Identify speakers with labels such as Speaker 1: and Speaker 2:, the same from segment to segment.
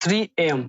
Speaker 1: 3 AM।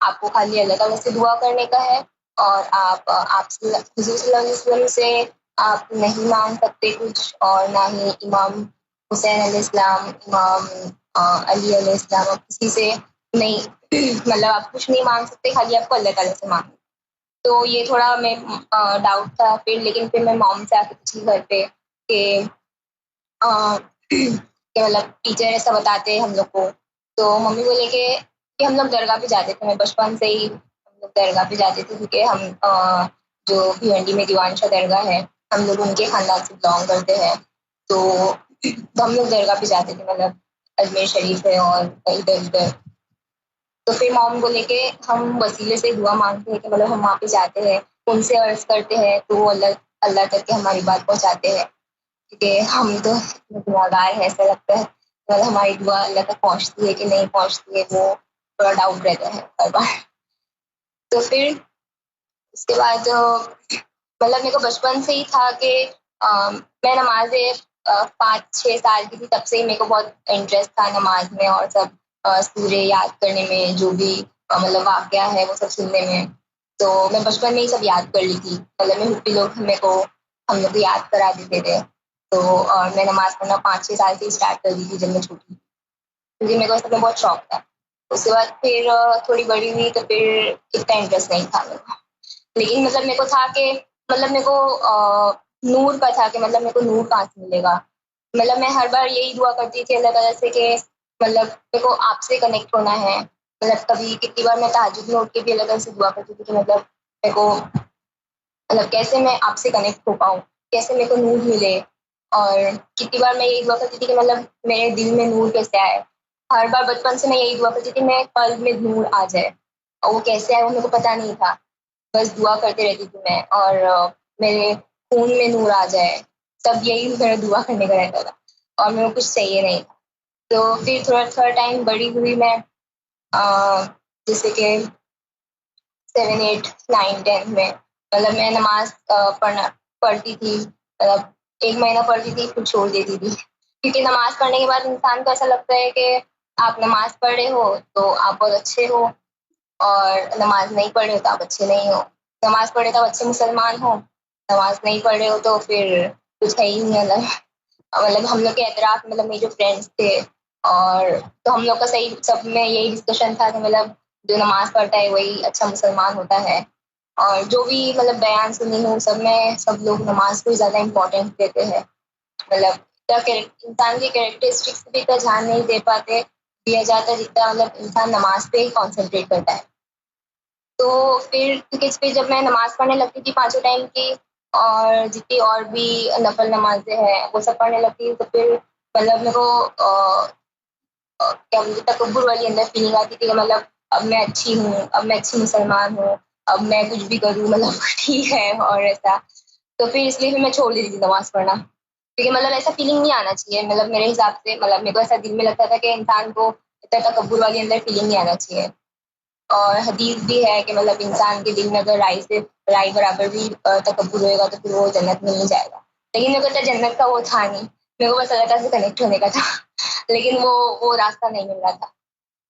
Speaker 2: آپ کو خالی اللہ تعالیٰ سے دعا کرنے کا ہے، اور آپ حضور صلی اللہ علیہ وسلم سے آپ نہیں مانگ سکتے کچھ، اور نہ ہی امام حسین علیہ السلام، امام علی علیہ السلام، آپ کسی سے نہیں مطلب آپ کچھ نہیں مانگ سکتے، خالی آپ کو اللہ تعالیٰ سے مانگنا۔ تو یہ تھوڑا میں ڈاؤٹ تھا پھر، لیکن پھر میں موم سے آ کے پوچھی گھر پہ کہ کہ مطلب ٹیچر ایسا بتاتے ہیں ہم لوگ کو، تو ممی بولے کہ ہم لوگ درگاہ پہ جاتے تھے، میں بچپن سے ہی ہم لوگ درگاہ پہ جاتے تھے، کیونکہ ہم جو بھیونڈی میں دیوان شاہ درگاہ ہے، ہم لوگ ان کے خاندان سے بلانگ کرتے ہیں، تو ہم لوگ درگاہ پہ جاتے تھے، مطلب اجمیر شریف ہے اور ادھر ادھر۔ تو پھر موم بولے کہ ہم وسیلے سے دعا مانگتے ہیں، کہ مطلب ہم وہاں پہ جاتے ہیں، ان سے عرض کرتے ہیں، تو وہ اللہ تک کے ہماری بات پہنچاتے ہیں، کیونکہ ہم تو دعاگار ہیں، ایسا لگتا ہے مطلب ہماری دعا اللہ تک پہنچتی ہے کہ نہیں پہنچتی ہے، وہ تھوڑا ڈاؤٹ رہتا ہے ہر بار۔ تو پھر اس کے بعد مطلب میرے کو بچپن سے ہی تھا کہ میں نماز 5-6 سال کی تھی، تب سے ہی میرے کو بہت انٹرسٹ تھا نماز میں، اور سب سورے یاد کرنے میں، جو بھی مطلب واقعہ ہے وہ سب سننے میں۔ تو میں بچپن میں ہی سب یاد کر لی تھی، مطلب میں ہپی لوگ ہم لوگ کو یاد کرا دیتے تھے۔ تو اور میں نماز پڑھنا 5-6 سال سے اسٹارٹ کر دی تھی جب میں چھوٹی، کیونکہ میرے کو اس میں بہت شوق تھا۔ اس کے بعد پھر تھوڑی بڑی ہوئی تو پھر اتنا انٹرسٹ نہیں تھا میرے کو، لیکن مطلب میرے کو تھا کہ مطلب میرے کو نور کا تھا کہ مطلب میرے کو نور کہاں سے ملے گا۔ مطلب میں ہر بار یہی دعا کرتی تھی اللہ تعالیٰ سے کہ مطلب میرے کو آپ سے کنیکٹ ہونا ہے۔ مطلب کتنی بار میں تہجد میں اٹھ کے بھی اللہ تعالیٰ سے دعا کرتی تھی کہ مطلب میرے کو مطلب کیسے میں آپ سے کنیکٹ ہو پاؤں، کیسے میرے کو نور ملے۔ اور کتنی بار میں یہی دعا کرتی تھی کہ مطلب میرے دل میں نور کیسے آئے۔ ہر بار بچپن سے میں یہی دعا کرتی تھی میں قلب میں نور آ جائے، اور وہ کیسے آئے وہ میرے کو پتہ نہیں تھا، بس دعا کرتے رہتی تھی میں، اور میرے خون میں نور آ جائے، سب یہی میرا دعا کرنے کا رہتا تھا، اور میرے کو کچھ چاہیے نہیں تھا۔ تو پھر تھوڑا ٹائم بڑی ہوئی میں، جیسے کہ 7 8 9 10 میں مطلب میں نماز پڑھتی تھی، مطلب 1 مہینہ پڑھتی تھی پھر چھوڑ دیتی تھی، کیونکہ نماز پڑھنے کے بعد انسان کو ایسا لگتا ہے کہ آپ نماز پڑھ رہے ہو تو آپ بہت اچھے ہو، اور نماز نہیں پڑھ رہے ہو تو آپ اچھے نہیں ہو، نماز پڑھے تو آپ اچھے مسلمان ہو، نماز نہیں پڑھ رہے ہو تو پھر کچھ ہے ہی نہیں الگ۔ مطلب ہم لوگ کے اعتراف مطلب میرے جو فرینڈس تھے، اور تو ہم لوگ کا صحیح سب میں یہی ڈسکشن تھا کہ مطلب جو نماز پڑھتا ہے وہی اچھا مسلمان ہوتا ہے، اور جو بھی مطلب بیان سنی ہوں سب میں سب لوگ نماز کو زیادہ امپورٹینٹ دیتے ہیں، مطلب انسان کی کیریکٹرسٹکس بھی اتنا دھیان نہیں دے پاتے دیا جاتا جتنا مطلب انسان نماز پہ ہی کانسنٹریٹ کرتا ہے۔ تو پھر جب میں نماز پڑھنے لگتی تھی 5 ٹائم کی، اور جتنی اور بھی نفل نمازیں ہیں وہ سب پڑھنے لگتی، تو پھر مطلب میرے کو کیا مجھے تکبر والی اندر فیلنگ آتی تھی کہ مطلب اب میں اچھی ہوں، اب میں اچھی مسلمان ہوں، اب میں کچھ بھی کروں مطلب ٹھیک ہے، اور ایسا۔ تو پھر اس لیے پھر میں چھوڑ دیتی تھی نماز پڑھنا، کیونکہ مطلب ایسا فیلنگ نہیں آنا چاہیے، مطلب میرے حساب سے مطلب میرے کو ایسا دل میں لگتا تھا کہ انسان کو اتنا تکبر والی اندر فیلنگ نہیں آنا چاہیے۔ اور حدیث بھی ہے کہ مطلب انسان کے دل میں اگر رائی برابر بھی تکبر ہوئے گا تو پھر وہ جنت میں نہیں جائے گا، لیکن میرے کو اتنا جنت کا وہ تھا نہیں، میرے کو بس اللہ تعالیٰ سے کنیکٹ ہونے کا تھا، لیکن وہ راستہ نہیں مل رہا تھا،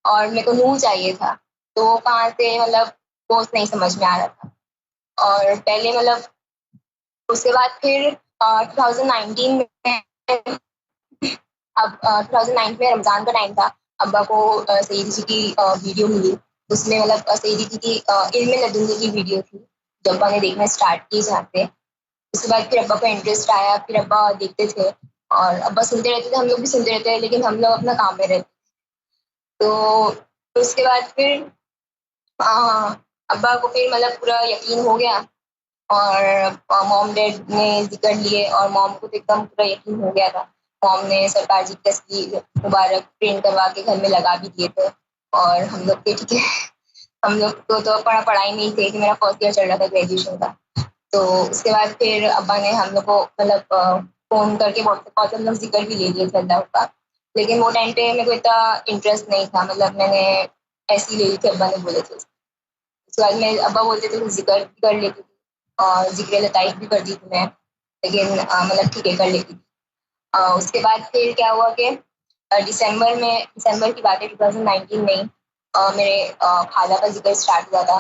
Speaker 2: اور میرے کو نور چاہیے تھا، تو وہ کہاں سے مطلب وہ نہیں سمجھ میں آ رہا تھا۔ اور پہلے مطلب اس کے بعد پھر 2019 میں، اب 2009 میں رمضان کا ٹائم تھا، ابا کو سیدی جی کی ویڈیو ملی، اس میں مطلب سیدی جی کی علم لدنی کی ویڈیو تھی جو ابا نے دیکھنا اسٹارٹ کی جہاں پہ۔ اس کے بعد پھر ابا کو انٹرسٹ آیا، پھر ابا دیکھتے تھے، اور ابا سنتے رہتے تھے، ہم لوگ بھی سنتے رہتے ہیں، لیکن ہم لوگ اپنا کام میں رہتے۔ تو اس کے بعد پھر ابا کو پھر مطلب پورا یقین ہو گیا، اور موم ڈیڈ نے ذکر لیے، اور موم کو ایک دم پورا یقین ہو گیا تھا، موم نے سرکار جی کی تصویر مبارک پرنٹ کروا کے گھر میں لگا بھی دیے تھے، اور ہم لوگ کے ٹھیک ہے ہم لوگ کو تو پڑھائی نہیں تھی کہ میرا فرسٹ ایئر چل رہا تھا گریجویشن کا۔ تو اس کے بعد پھر ابا نے ہم لوگ کو مطلب فون کر کے واٹس ایپ کال پہ ہم لوگ ذکر بھی لے لیے تھے اللہ کا، لیکن وہ ٹائم پہ میرے کو اتنا انٹرسٹ نہیں تھا، مطلب میں نے ایسے ہی لے لی تھی، ابا نے بولے تھے۔ اس کے بعد میں ابا بولتے تھے ذکر بھی کر لیتی تھی، اور ذکر لطائف بھی کرتی تھی میں، لیکن مطلب ٹھیک ہے کر لیتی تھی۔ اس کے بعد پھر کیا ہوا کہ دسمبر کی بات ہے 2019 میں، میرے خالہ کا ذکر اسٹارٹ ہوا تھا.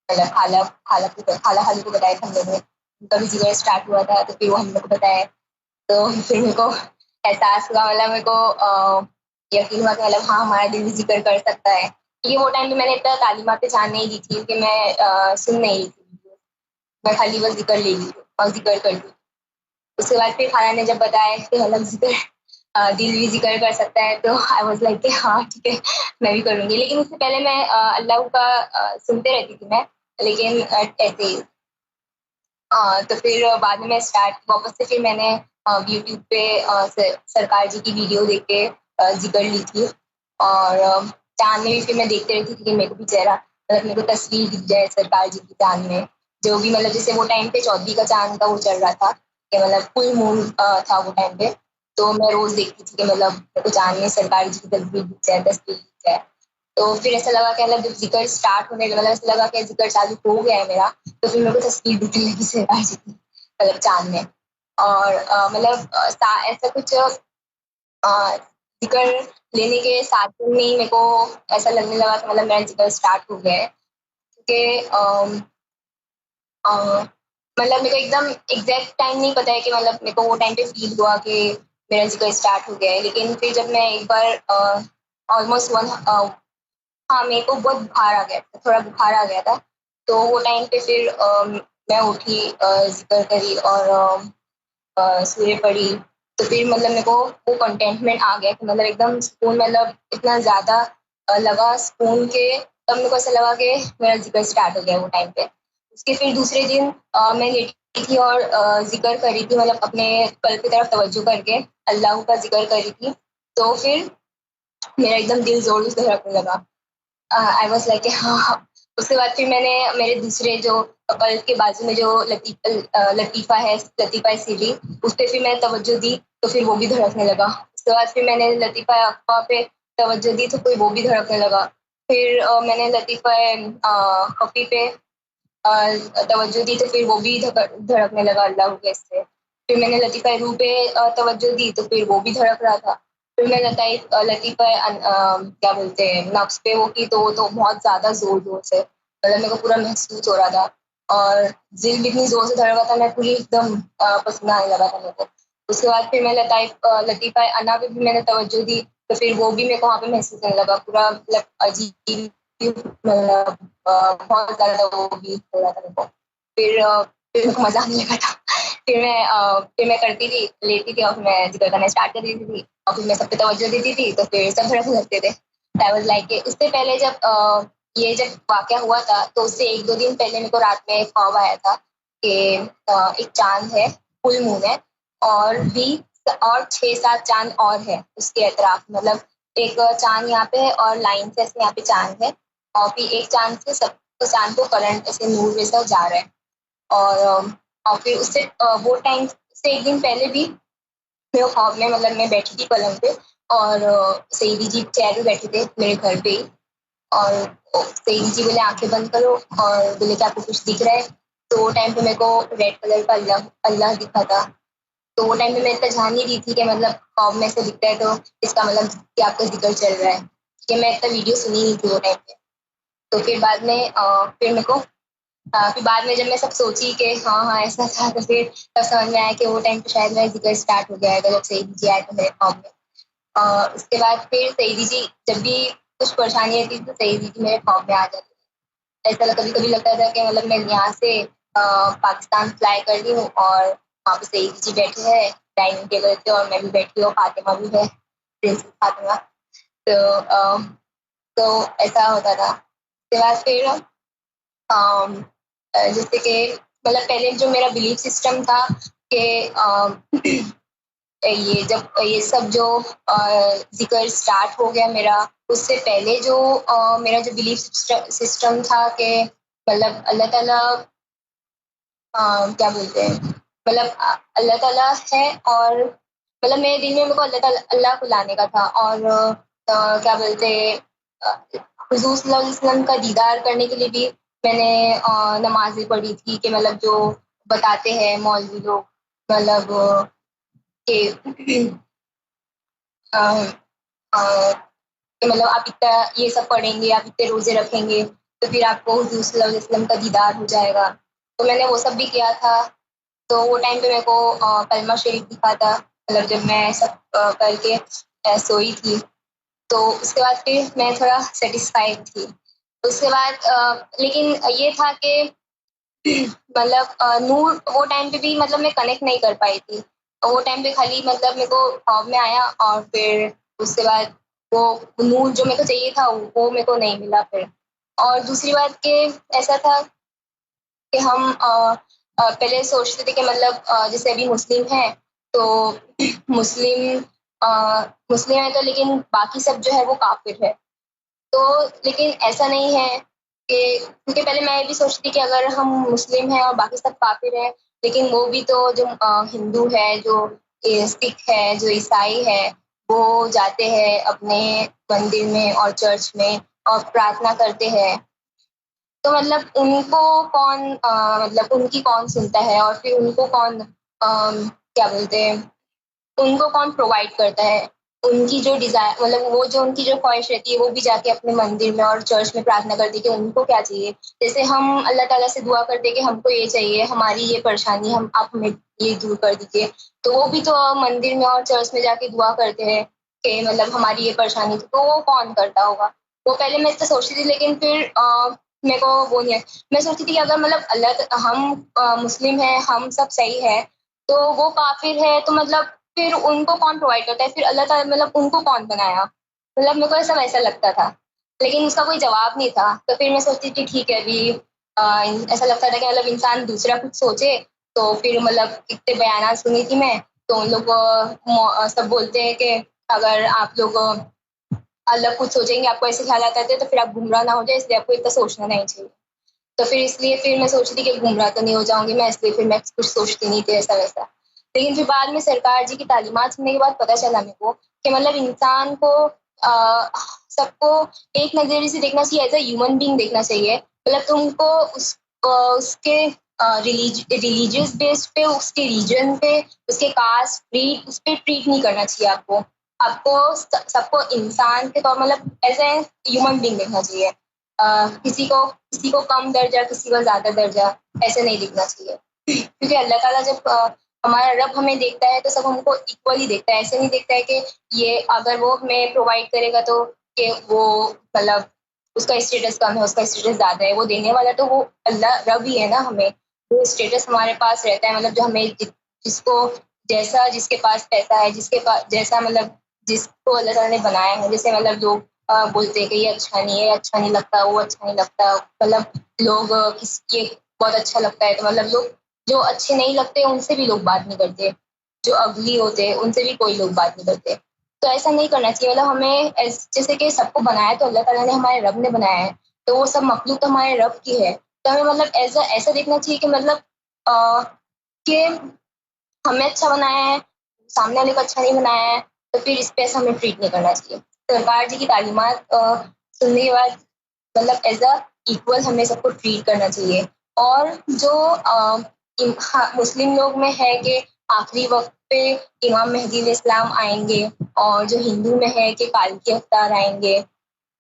Speaker 2: مطلب خالہ خالو کو بتایا تھا ہم لوگوں نے, ان کا بھی ذکر اسٹارٹ ہوا تھا, تو پھر وہ ہم لوگ کو بتایا. تو پھر میرے کو احساس ہوا, مطلب میرے کو یقین ہوا کہ مطلب ہاں ہمارا دل بھی ذکر کر سکتا ہے. کیونکہ وہ ٹائم پہ میں نے اتنا تعلیمات پہ دھیان نہیں دی تھی کہ میں سن نہیں رہی تھی, میں خالی بس ذکر لے لی اور ذکر کر لی. اس کے بعد پھر خالہ نے جب بتایا کہ مطلب ذکر دل بھی ذکر کر سکتا ہے, تو آئی واز لائک کہ ہاں ٹھیک ہے میں بھی کروں گی. لیکن اس سے پہلے میں اللہ کا سنتے رہتی تھی میں, لیکن ایسے ہی. تو پھر بعد میں اسٹارٹ واپس سے پھر میں نے یوٹیوب پہ سرکار جی کی ویڈیو دیکھ کے ذکر لی تھی. اور چاند میں بھی پھر میں دیکھتے رہتی تھی کہ میرے کو بھی چہرہ, مطلب میرے کو تصویر دکھ جائے سرکار جی کی چاند میں, جو بھی مطلب جیسے وہ ٹائم پہ 14 کا چاند کا وہ چل رہا تھا کہ مطلب فل مون تھا وہ ٹائم پہ. تو میں روز دیکھتی تھی کہ مطلب میرے کو چاند میں سرکار جی کی تصویر دکھ جائے, تصویر دکھ جائے. تو پھر ایسا لگا کہ مطلب جب ذکر اسٹارٹ ہونے لگا, ایسا لگا کہ ذکر چالو ہو گیا ہے میرا, تو پھر میرے کو تصویر دکھنے لگی سرکار جی کی مطلب چاند میں. اور مطلب ایسا کچھ ذکر لینے کے ساتھ میں ہی میرے کو ایسا لگنے لگا کہ مطلب میرا ذکر اسٹارٹ ہو گیا ہے. کیونکہ مطلب میرے کو ایک دم ایگزیکٹ ٹائم نہیں پتا ہے کہ مطلب میرے کو وہ ٹائم پہ فیل ہوا کہ میرا ذکر اسٹارٹ ہو گیا ہے. لیکن پھر جب میں ایک بار آلموسٹ ہاں میرے کو بہت بخار آ گیا تھا, تھوڑا بخار آ گیا تھا. تو وہ ٹائم پہ پھر میں اٹھی, ذکر کری اور سورے پڑھی. تو پھر مطلب میرے کو وہ کنٹینٹمنٹ آ گیا کہ مطلب ایک دم سکون, مطلب اتنا زیادہ لگا سکون کے, تب میرے کو ایسا لگا کہ میرا ذکر اسٹارٹ ہو گیا وہ ٹائم پہ. اس کے پھر دوسرے دن میں لیٹی تھی اور ذکر کری تھی, مطلب اپنے قلب کی طرف توجہ کر کے اللہ کا ذکر کری تھی. تو پھر میرا ایک دم دل زور سے دھڑکنے لگا. آئی واز لائک ہاں. اس کے بعد پھر میں نے میرے دوسرے جو قلب کے بازو میں جو لطیفہ ہے, لطیفہ سری, اس پہ پھر میں نے توجہ دی, تو پھر وہ بھی دھڑکنے لگا. اس کے بعد پھر میں نے لطیفہ اقوا پہ توجہ دی, تو پھر وہ بھی دھڑکنے لگا. پھر میں نے لطیفہ خفی پہ توجہ دی, تو پھر وہ بھی دھڑکنے لگا اللہ کے سے. پھر میں نے لطیفہ روح پہ توجہ دی, تو پھر وہ بھی دھڑک رہا تھا. پھر میں لطیفہ کیا بولتے ہیں نفس پہ وہ کی, تو وہ تو بہت زیادہ زور زور سے, مطلب میرے کو پورا محسوس ہو رہا تھا. اور دل بھی اتنی زور سے دھڑ رہا تھا, میں پوری ایک دم پسینہ آنے لگا تھا میرے کو. اس کے بعد پھر میں لطیفہ انا پہ بھی میں نے توجہ دی, تو پھر وہ بھی میرے کو وہاں پہ محسوس ہونے لگا پورا, مطلب عجیب, مطلب بہت زیادہ وہ بھی ہو رہا تھا میرے کو. پھر میرے کو مزہ آنے لگا تھا. پھر میں کرتی تھی, لیتی تھی, اور پھر میں ذکر کرنا اسٹارٹ کر دیتی تھی, اور پھر میں سب پہ توجہ دیتی تھی, تو پھر سب دھڑکنے لگتے تھے. آئی واز لائک اس سے پہلے جب واقعہ ہوا تھا, تو اس سے 1-2 دن پہلے میرے کو رات میں خواب آیا تھا کہ ایک چاند ہے, فل مون ہے, اور 6-7 چاند اور ہے اس کے اطراف. مطلب ایک چاند یہاں پہ ہے اور لائن سے یہاں پہ چاند ہے, اور پھر ایک چاند سے سب چاند کو کرنٹ ایسے نور جیسا جا رہا ہے. اور پھر اس سے وہ ٹائم سے 1 دن پہلے بھی میرے خواب میں, مطلب میں بیٹھی تھی پلنگ پہ, اور سیدی جی چیئر پہ بیٹھے تھے میرے گھر پہ ہی. اور سیدی جی بولے آنکھیں بند کرو, اور بولے کہ آپ کو کچھ دکھ رہا ہے. تو وہ ٹائم پہ میرے کو ریڈ کلر کا اللہ دکھا تھا. تو وہ ٹائم پہ میں اتنا دھیان نہیں دی تھی کہ مطلب خواب میں سے دکھتا ہے تو اس کا مطلب کہ آپ کا ذکر چل رہا ہے, کہ میں اتنا ویڈیو سنی نہیں تھی وہ ٹائم پہ. تو پھر بعد میں پھر میرے کو پھر بعد میں جب میں سب سوچی کہ ہاں ایسا تھا, تو پھر تب سمجھ میں آیا کہ وہ ٹائم پہ شاید میرا ذکر اسٹارٹ ہو گیا ہے جب سیدی جی آئے تھے میرے خواب میں. اس کے بعد پھر سیدی جی جب بھی کچھ پریشانی رہتی تو سیدی جی میرے خواب میں آ جاتی. ایسا کبھی کبھی لگتا تھا کہ مطلب میں یہاں سے پاکستان فلائی کر رہی ہوں, اور وہاں پہ سیدی جی بیٹھے ہیں ڈائننگ ٹیبل پہ, اور میں بھی بیٹھی ہوں, فاطمہ بھی ہے, پرنسس فاطمہ. تو ایسا ہوتا تھا. اس کے بعد پھر جیسے کہ مطلب پہلے جو میرا بلیف سسٹم تھا کہ یہ سب جو ذکر اسٹارٹ ہو گیا میرا, اس سے پہلے جو میرا جو بلیف سسٹم تھا کہ مطلب اللہ تعالیٰ کیا بولتے ہیں, مطلب اللہ تعالیٰ ہے, اور مطلب میرے دل میں میرے کو اللہ کو لانے کا تھا. اور کیا بولتے حضور صلی اللہ علیہ وسلم کا دیدار کرنے کے لیے بھی میں نے نمازیں پڑھی تھی, کہ مطلب جو بتاتے ہیں مولوی لوگ, مطلب کہ کہ مطلب آپ اتنا یہ سب پڑھیں گے، آپ اتنے روزے رکھیں گے تو پھر آپ کو حضور صلی اللہ علیہ وسلم کا دیدار ہو جائے گا. تو میں نے وہ سب بھی کیا تھا. تو وہ ٹائم پہ میرے کو کلمہ شریف دکھا تھا، مطلب جب میں سب کر کے سوئی تھی. تو اس کے بعد پھر میں تھوڑا سیٹسفائڈ تھی. اس کے بعد لیکن یہ تھا کہ مطلب نور وہ ٹائم پہ بھی مطلب میں کنیکٹ نہیں کر پائی تھی. وہ ٹائم پہ خالی مطلب میرے کو خواب میں آیا، اور پھر اس کے بعد وہ نور جو میرے کو چاہیے تھا وہ میرے کو نہیں ملا پھر. اور دوسری بات کہ ایسا تھا کہ ہم پہلے سوچتے تھے کہ مطلب جیسے ابھی مسلم ہیں تو مسلم مسلم ہے تو لیکن باقی سب جو ہے وہ کافر ہے. تو لیکن ایسا نہیں ہے کہ کیونکہ پہلے میں بھی سوچتی کہ اگر ہم مسلم ہیں اور باقی سب کافر ہیں، لیکن وہ بھی تو جو ہندو ہے، جو سکھ ہے، جو عیسائی ہے، وہ جاتے ہیں اپنے مندر میں اور چرچ میں اور پرارتھنا کرتے ہیں. تو مطلب ان کو کون مطلب ان کی کون سنتا ہے، اور پھر ان کو کون کیا بولتے ہیں، ان کو کون پرووائڈ کرتا ہے. ان کی جو ڈیزائر مطلب وہ جو ان کی جو خواہش رہتی ہے وہ بھی جا کے اپنے مندر میں اور چرچ میں پرارتھنا کرتی ہے کہ ان کو کیا چاہیے. جیسے ہم اللہ تعالیٰ سے دعا کرتے کہ ہم کو یہ چاہیے، ہماری یہ پریشانی آپ ہمیں یہ دور کر دیجیے. تو وہ بھی تو مندر میں اور چرچ میں جا کے دعا کرتے ہیں کہ مطلب ہماری یہ پریشانی تھی. تو وہ کون کرتا ہوگا؟ وہ پہلے میں تو سوچتی تھی، لیکن پھر میرے کو وہ نہیں ہے. میں سوچتی تھی کہ اگر مطلب ہم مسلم ہیں، ہم سب صحیح ہے، تو وہ کافر ہے تو مطلب پھر ان کو کون پرووائڈ کرتا ہے، پھر اللہ تعالیٰ مطلب ان کو کون بنایا. مطلب میرے کو ایسا ویسا لگتا تھا، لیکن اس کا کوئی جواب نہیں تھا. تو پھر میں سوچتی تھی ٹھیک ہے، ابھی ایسا لگتا تھا کہ مطلب انسان دوسرا کچھ سوچے. تو پھر مطلب اتنے بیانات سنی تھی میں، تو ان لوگ سب بولتے ہیں کہ اگر آپ لوگ اللہ کچھ سوچیں گے، آپ کو ایسے خیالات آتے ہیں تو پھر آپ گمراہ نہ ہو جائے، اس لیے آپ کو اتنا سوچنا نہیں چاہیے. تو پھر اس لیے پھر میں سوچتی کہ گمراہ تو نہیں ہو جاؤں گی میں، اس لیے پھر میں کچھ سوچتی نہیں تھی ایسا ویسا. لیکن پھر بعد میں سرکار جی کی تعلیمات سننے کے بعد پتہ چلا میرے کو کہ مطلب انسان کو سب کو ایک نظریے سے دیکھنا چاہیے، ایز اے ہیومن بینگ دیکھنا چاہیے. مطلب تم کو اس کے ریلیجیس بیس پہ، اس کے ریجن پہ، اس کے کاسٹ ریٹ، اس پہ ٹریٹ نہیں کرنا چاہیے. آپ کو سب کو انسان کے طور مطلب ایز اے ہیومن بینگ دیکھنا چاہیے. کسی کو کم درجہ، کسی کو زیادہ درجہ ایسے نہیں دیکھنا چاہیے. کیونکہ اللہ تعالیٰ جب ہمارا رب ہمیں دیکھتا ہے تو سب ہم کو ایکولی دیکھتا ہے. ایسے نہیں دیکھتا ہے کہ یہ اگر وہ ہمیں پرووائڈ کرے گا تو کہ وہ مطلب اس کا اسٹیٹس کم ہے، اس کا اسٹیٹس زیادہ ہے. وہ دینے والا تو وہ اللہ رب ہی ہے نا. ہمیں وہ اسٹیٹس ہمارے پاس رہتا ہے، مطلب جو ہمیں جس کو جیسا، جس کے پاس پیسہ ہے، جس کے پاس جیسا مطلب جس کو اللہ تعالیٰ نے بنایا ہے. جیسے مطلب لوگ بولتے ہیں کہ یہ اچھا نہیں ہے، یہ اچھا نہیں لگتا، وہ اچھا نہیں لگتا. مطلب لوگ یہ بہت اچھا لگتا ہے تو مطلب لوگ جو اچھے نہیں لگتے ان سے بھی لوگ بات نہیں کرتے، جو اگلی ہوتے ان سے بھی کوئی لوگ بات نہیں کرتے. تو ایسا نہیں کرنا چاہیے. مطلب ہمیں جیسے کہ سب کو بنایا تو اللہ تعالیٰ نے ہمارے رب نے بنایا ہے، تو وہ سب مخلوق تو ہمارے رب کی ہے. تو ہمیں مطلب ایسا دیکھنا چاہیے کہ مطلب کہ ہمیں اچھا بنایا ہے، سامنے والے کو اچھا نہیں بنایا ہے، تو پھر اس پہ ایسا ہمیں ٹریٹ نہیں کرنا چاہیے. سرکار جی کی تعلیمات سننے کے بعد مطلب ایز اے ایکول ہمیں سب کو ٹریٹ کرنا چاہیے. اور جو مسلم لوگ میں ہے کہ آخری وقت پہ امام مہدی علیہ السلام آئیں گے، اور جو ہندو میں ہے کہ کالکی اوتار آئیں گے،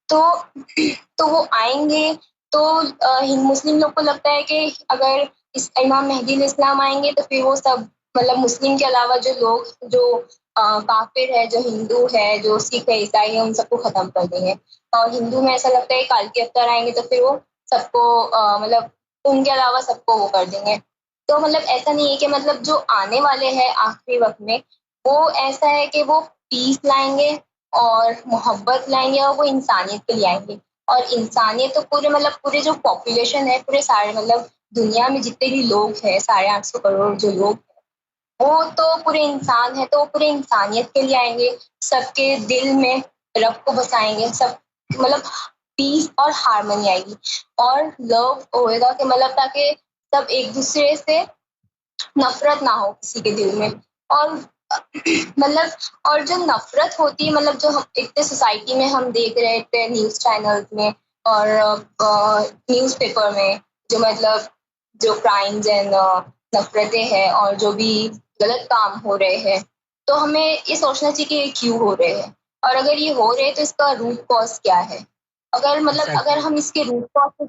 Speaker 2: تو وہ آئیں گے. تو مسلم لوگ کو لگتا ہے کہ اگر اس امام مہدی علیہ السلام آئیں گے تو پھر وہ سب مطلب مسلم کے علاوہ جو لوگ جو کافر ہے، جو ہندو ہے، جو سکھ ہے، عیسائی ہے، ان سب کو ختم کر دیں گے. اور ہندو میں ایسا لگتا ہے کہ کالکی اوتار آئیں گے تو پھر وہ سب کو مطلب ان کے علاوہ سب کو وہ کر دیں گے. تو مطلب ایسا نہیں ہے کہ مطلب جو آنے والے ہیں آخری وقت میں وہ ایسا ہے کہ وہ پیس لائیں گے اور محبت لائیں گے، اور وہ انسانیت کے لیے آئیں گے. اور انسانیت تو پورے جو پاپولیشن ہے، پورے سارے مطلب دنیا میں جتنے بھی لوگ ہیں، 850 کروڑ جو لوگ ہیں، وہ تو پورے انسان ہیں. تو وہ پورے انسانیت کے لیے آئیں گے، سب کے دل میں رب کو بسائیں گے. سب مطلب پیس اور ہارمنی آئے گی اور لو ہوئے گا کہ مطلب تاکہ سب ایک دوسرے سے نفرت نہ ہو کسی کے دل میں. اور مطلب اور جو نفرت ہوتی ہے، مطلب جو ہم اتنے سوسائٹی میں ہم دیکھ رہے تھے نیوز چینل میں اور نیوز پیپر میں، جو مطلب جو کرائمز اینڈ نفرتیں ہیں اور جو بھی غلط کام ہو رہے ہیں، تو ہمیں یہ سوچنا چاہیے کہ یہ کیوں ہو رہے ہیں. اور اگر یہ ہو رہے تو اس کا روٹ کاز کیا ہے. اگر ہم اس کے روٹ کاز پہ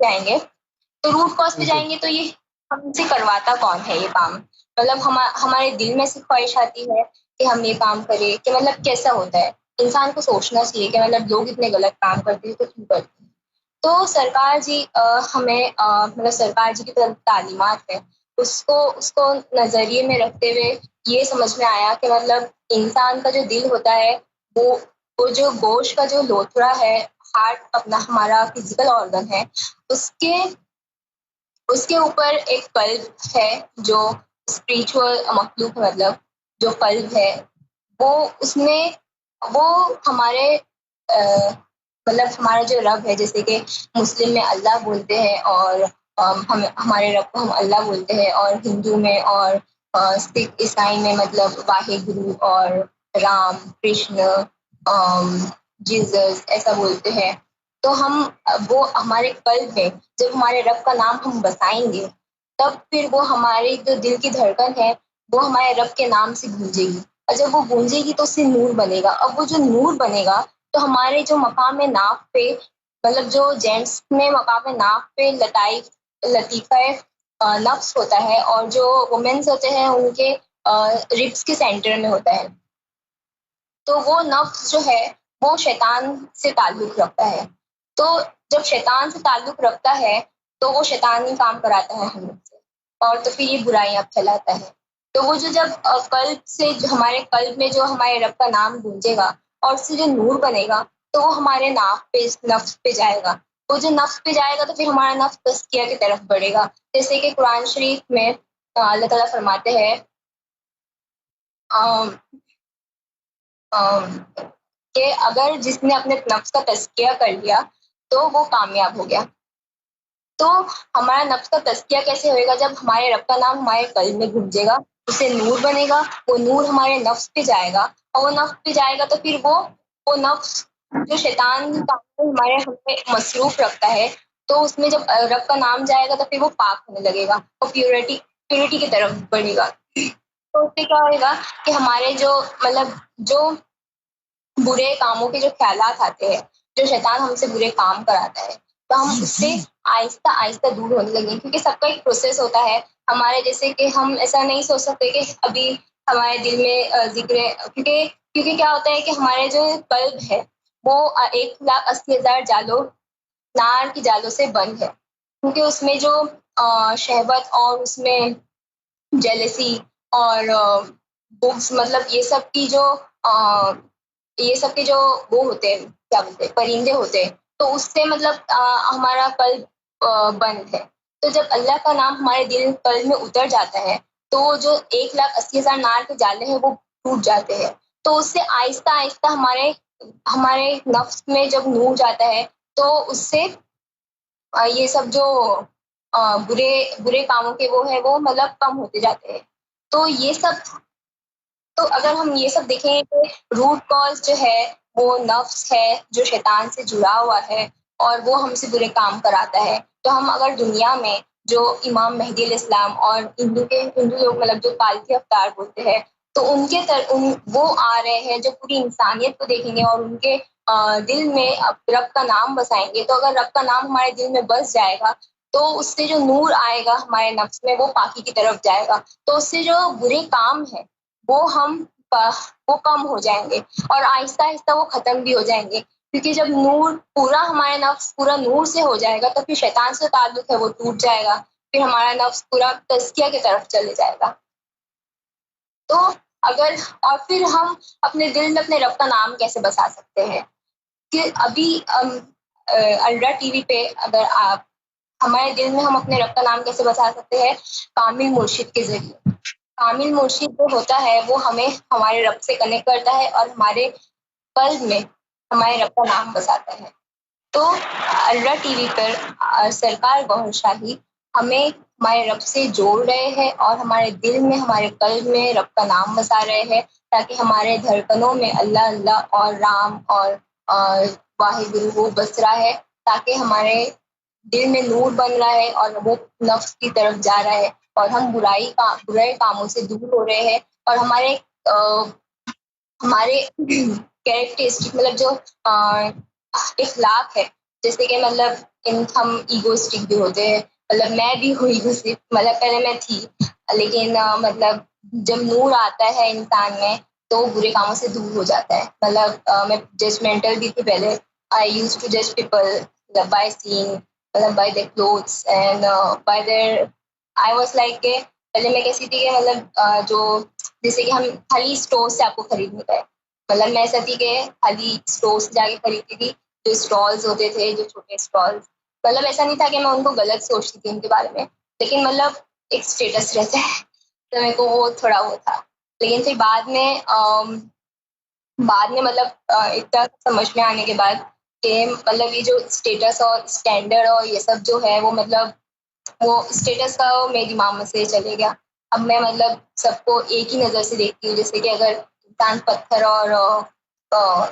Speaker 2: جائیں گے تو یہ ہم سے کرواتا کون ہے یہ کام. ہمارے دل میں سے خواہش آتی ہے کہ ہم یہ کام کریں کہ کیسا ہوتا ہے. انسان کو سوچنا چاہیے کہ لوگ اتنے غلط کام کرتے ہیں تو کیوں کرتے ہیں. تو سرکار جی ہمیں سرکار جی کی طرف تعلیمات ہے اس کو نظریے میں رکھتے ہوئے یہ سمجھ میں آیا کہ انسان کا جو دل ہوتا ہے وہ جو گوشت کا جو لوتھڑا ہے، ہارٹ اپنا ہمارا فزیکل آرگن ہے، اس کے اوپر ایک قلب ہے جو اسپریچول مخلوق جو قلب ہے وہ ہمارے ہمارا جو رب ہے، جیسے کہ مسلم میں اللہ بولتے ہیں اور ہمارے رب کو ہم اللہ بولتے ہیں، اور ہندو میں اور سکھ عیسائی میں واحد گرو اور رام کرشن جیزس ایسا بولتے ہیں. تو وہ ہمارے قلب میں جب ہمارے رب کا نام ہم بسائیں گے تب پھر وہ ہمارے جو دل کی دھڑکن ہے وہ ہمارے رب کے نام سے گونجے گی، اور جب وہ گونجے گی تو اس سے نور بنے گا. اب وہ جو نور بنے گا تو ہمارے جو مقام ناف پہ جو جینٹس میں مقام ناف پہ لطیفہ نفس ہوتا ہے، اور جو وومنس ہوتے ہیں ان کے ربس کے سینٹر میں ہوتا ہے. تو وہ نفس جو ہے وہ شیطان سے تعلق رکھتا ہے. تو جب شیطان سے تعلق رکھتا ہے تو وہ شیطانی کام کراتا ہے ہم لوگ سے، اور تو پھر یہ برائیاں پھیلاتا ہے. تو وہ جب قلب سے ہمارے قلب میں جو ہمارے رب کا نام گونجے گا اور اس سے جو نور بنے گا تو وہ ہمارے نفس پہ جائے گا. وہ جو نفس پہ جائے گا تو پھر ہمارا نفس تزکیہ کی طرف بڑھے گا. جیسے کہ قرآن شریف میں اللہ تعالیٰ فرماتے ہیں کہ اگر جس نے اپنے نفس کا تزکیہ کر لیا تو وہ کامیاب ہو گیا. تو ہمارا نفس کا تزکیہ کیسے ہوئے گا؟ جب ہمارے رب کا نام ہمارے قلب میں گونجے گا، اس سے نور بنے گا، وہ نور ہمارے نفس پہ جائے گا، اور وہ نفس پہ جائے گا تو پھر وہ نفس جو شیطان ہمارے ہمیں مصروف رکھتا ہے تو اس میں جب رب کا نام جائے گا تو پھر وہ پاک ہونے لگے گا اور پیورٹی کی طرف بڑھے گا. تو اس سے کیا ہوئے گا کہ ہمارے جو برے کاموں کے جو خیالات آتے ہیں، جو شیطان ہم سے برے کام کراتا ہے، تو ہم اس سے آہستہ آہستہ دور ہونے لگے. کیونکہ سب کا ایک پروسیس ہوتا ہے. ہمارے جیسے کہ ہم ایسا نہیں سوچ سکتے کہ ابھی ہمارے دل میں ذکر ہے، کیونکہ کیا ہوتا ہے کہ ہمارے جو قلب ہے وہ 1,80,000 جالوں نار کی جالوں سے بند ہے. کیونکہ اس میں جو شہوت اور اس میں جیلسی اور بکس یہ سب کی جو یہ سب کے جو وہ ہوتے ہیں، کیا بولتے ہیں، پرندے ہوتے ہیں، تو اس سے ہمارا قلب بند ہے. تو جب اللہ کا نام ہمارے دل قلب میں اتر جاتا ہے تو جو 1,80,000 نار کے جالے ہیں وہ ٹوٹ جاتے ہیں. تو اس سے آہستہ آہستہ ہمارے نفس میں جب نور جاتا ہے تو اس سے یہ سب جو برے کاموں کے وہ ہے وہ کم ہوتے جاتے ہیں. تو اگر ہم یہ سب دیکھیں کہ روٹ کاز جو ہے وہ نفس ہے جو شیطان سے جڑا ہوا ہے اور وہ ہم سے برے کام کراتا ہے. تو ہم اگر دنیا میں جو امام مہدی علیہ السلام اور ہندو لوگ جو کالکی افطار بولتے ہیں تو وہ آ رہے ہیں جو پوری انسانیت کو دیکھیں گے اور ان کے دل میں رب کا نام بسائیں گے. تو اگر رب کا نام ہمارے دل میں بس جائے گا تو اس سے جو نور آئے گا ہمارے نفس میں وہ پاکی کی طرف جائے گا. تو اس سے جو برے کام ہے وہ کم ہو جائیں گے اور آہستہ آہستہ وہ ختم بھی ہو جائیں گے. کیونکہ جب نور پورا ہمارے نفس پورا نور سے ہو جائے گا تو پھر شیطان سے تعلق ہے وہ ٹوٹ جائے گا، پھر ہمارا نفس پورا تزکیہ کی طرف چلے جائے گا. تو اور پھر ہم اپنے دل میں اپنے رب کا نام کیسے بسا سکتے ہیں؟ کہ ابھی الرا ٹی وی پہ اگر آپ ہمارے دل میں ہم اپنے رب کا نام کیسے بسا سکتے ہیں؟ کامل مرشد کے ذریعے. کامل مرشد جو ہوتا ہے وہ ہمیں ہمارے رب سے کنیکٹ کرتا ہے اور ہمارے قلب میں ہمارے رب کا نام بساتا ہے. تو الرا ٹی وی پر سرکار گوہر شاہی ہمیں ہمارے رب سے جوڑ رہے ہیں اور ہمارے دل میں ہمارے قلب میں رب کا نام بسا رہے ہیں تاکہ ہمارے دھڑکنوں میں اللہ اللہ اور رام اور واحد وہ بس رہا ہے، تاکہ ہمارے دل میں نور بن رہا ہے اور وہ نفس کی طرف جا رہا ہے اور ہم برے کاموں سے دور ہو رہے ہیں اور ہمارے ہمارے کیریکٹرسٹک مطلب جو اخلاق ہے، جیسے کہ مطلب ہم ایگوسٹک بھی ہوتے ہیں، مطلب میں بھی ہوں ایگوسٹک، مطلب پہلے میں تھی، لیکن مطلب جب نور آتا ہے انسان میں تو برے کاموں سے دور ہو جاتا ہے. مطلب میں ججمنٹل بھی تھی پہلے. آئی یوز ٹو جج پیپل بائی سینگ، مطلب by their clothes and by their. I was like کہ پہلے میں کیسی تھی کہ مطلب جو جیسے کہ ہم خالی اسٹور سے آپ کو خریدنے کا ہے، مطلب میں ایسا تھی کہ خالی اسٹور سے جا کے خریدتی تھی. جو اسٹالز ہوتے تھے، جو چھوٹے اسٹالز، مطلب ایسا نہیں تھا کہ میں ان کو غلط سوچتی تھی ان کے بارے میں، لیکن مطلب ایک اسٹیٹس رہتا ہے تو میرے کو وہ تھوڑا وہ تھا. لیکن پھر بعد میں مطلب اتنا سمجھ میں آنے کے بعد کہ مطلب یہ جو اسٹیٹس اور اسٹینڈرڈ اور یہ سب جو ہے وہ مطلب وہ اسٹیٹس کا میرے دماغ میں سے چلے گیا. اب میں مطلب سب کو ایک ہی نظر سے دیکھتی ہوں، جیسے کہ اگر انسان پتھر اور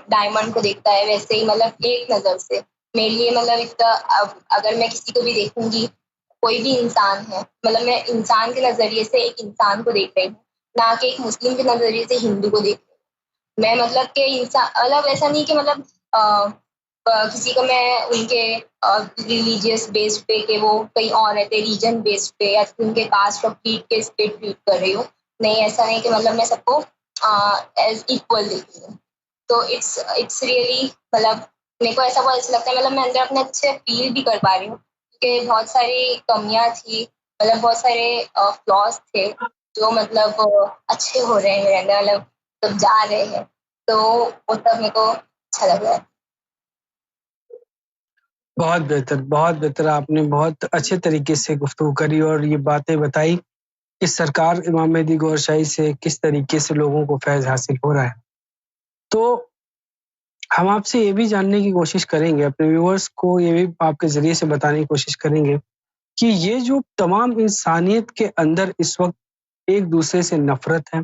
Speaker 2: ڈائمنڈ کو دیکھتا ہے ویسے ہی مطلب ایک نظر سے میرے لیے مطلب اتنا. اب اگر میں کسی کو بھی دیکھوں گی، کوئی بھی انسان ہے، مطلب میں انسان کے نظریے سے ایک انسان کو دیکھ رہی ہوں، نہ کہ ایک مسلم کے نظریے سے ہندو کو دیکھ رہی ہوں. میں مطلب کہ انسان مطلب ایسا نہیں کہ مطلب کسی کو میں ان کے ریلیجیس بیسڈ پہ کہ وہ کہیں اور رہتے ریجن بیسڈ پہ یا ان کے کاسٹ اور کریڈ کے پہ ٹریٹ کر رہی ہوں. نہیں، ایسا نہیں کہ مطلب میں سب کو ایز ایکول دیکھتی ہوں. تو اٹس ریئلی مطلب میرے کو ایسا بہت اچھا لگتا ہے، مطلب میں اندر اپنے اچھے فیل بھی کر پا رہی ہوں کیونکہ بہت ساری کمیاں تھی، مطلب بہت سارے فلاس تھے جو مطلب اچھے ہو رہے ہیں میرے اندر، مطلب جا رہے ہیں، تو وہ سب میرے کو اچھا لگ رہا ہے.
Speaker 1: بہت بہتر، بہت بہتر. آپ نے بہت اچھے طریقے سے گفتگو کری اور یہ باتیں بتائی کہ سرکار امام مہدی گوھر شاہی سے کس طریقے سے لوگوں کو فیض حاصل ہو رہا ہے. تو ہم آپ سے یہ بھی جاننے کی کوشش کریں گے، اپنے ویورز کو یہ بھی آپ کے ذریعے سے بتانے کی کوشش کریں گے کہ یہ جو تمام انسانیت کے اندر اس وقت ایک دوسرے سے نفرت ہے